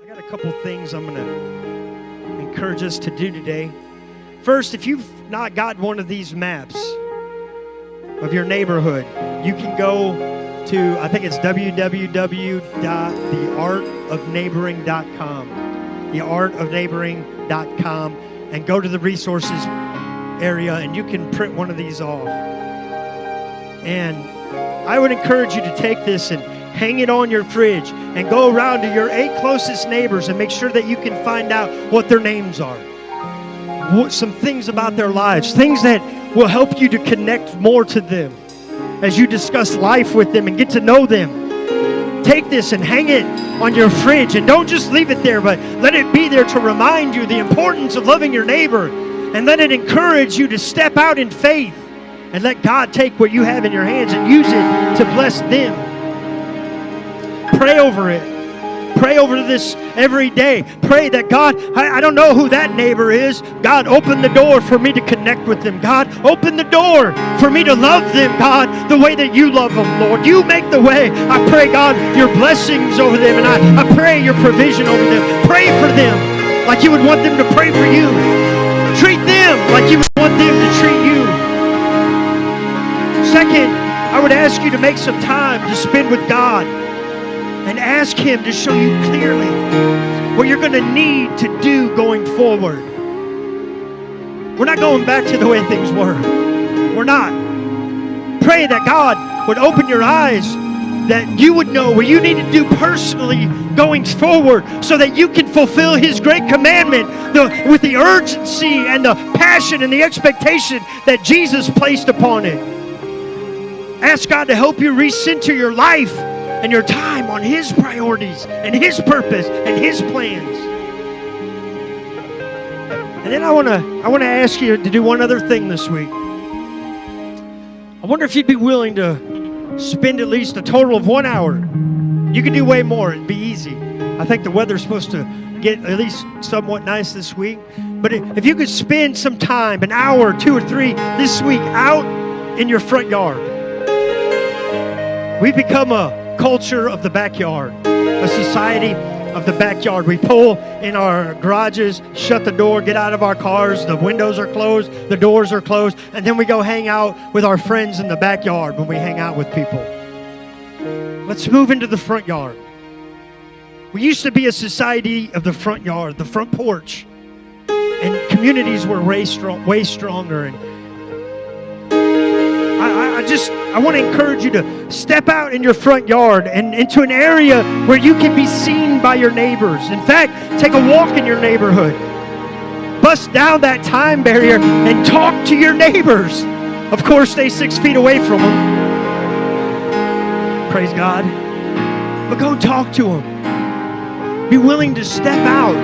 got a couple things I'm going to encourage us to do today. First, if you've not got one of these maps of your neighborhood, you can go to, I think it's www.theartofneighboring.com, theartofneighboring.com, and go to the resources area, and you can print one of these off. And I would encourage you to take this and hang it on your fridge and go around to your 8 closest neighbors and make sure that you can find out what their names are. Some things about their lives, things that will help you to connect more to them as you discuss life with them and get to know them. Take this and hang it on your fridge, and don't just leave it there, but let it be there to remind you the importance of loving your neighbor, and let it encourage you to step out in faith and let God take what you have in your hands and use it to bless them. Pray over it. Pray over this every day. Pray that God, I don't know who that neighbor is. God, open the door for me to connect with them. God, open the door for me to love them, God, the way that you love them, Lord. You make the way. I pray, God, your blessings over them, and I pray your provision over them. Pray for them like you would want them to pray for you. Treat them like you would want them to treat you. Second, I would ask you to make some time to spend with God and ask Him to show you clearly what you're going to need to do going forward. We're not going back to the way things were. We're not. Pray that God would open your eyes, that you would know what you need to do personally going forward so that you can fulfill His great commandment with the urgency and the passion and the expectation that Jesus placed upon it. Ask God to help you recenter your life and your time on His priorities and His purpose and His plans. And then I want to ask you to do one other thing this week. I wonder if you'd be willing to spend at least a total of 1 hour. You can do way more. It'd be easy. I think the weather's supposed to get at least somewhat nice this week. But if you could spend some time, an hour, 2 or 3 this week out in your front yard. We've become a culture of the backyard, a society of the backyard. We pull in our garages, shut the door, get out of our cars, the windows are closed, the doors are closed, and then we go hang out with our friends in the backyard when we hang out with people. Let's move into the front yard. We used to be a society of the front yard, the front porch, and communities were way stronger. And I want to encourage you to step out in your front yard and into an area where you can be seen by your neighbors. In fact, take a walk in your neighborhood. Bust down that time barrier and talk to your neighbors. Of course, stay 6 feet away from them. Praise God. But go talk to them. Be willing to step out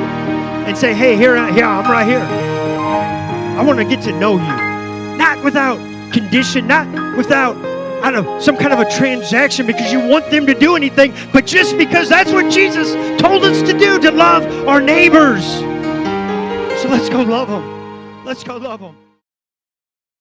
and say, hey, here I'm right here. I want to get to know you. Not without condition, not without some kind of a transaction because you want them to do anything, but just because that's what Jesus told us to do, to love our neighbors. So let's go love them. Let's go love them.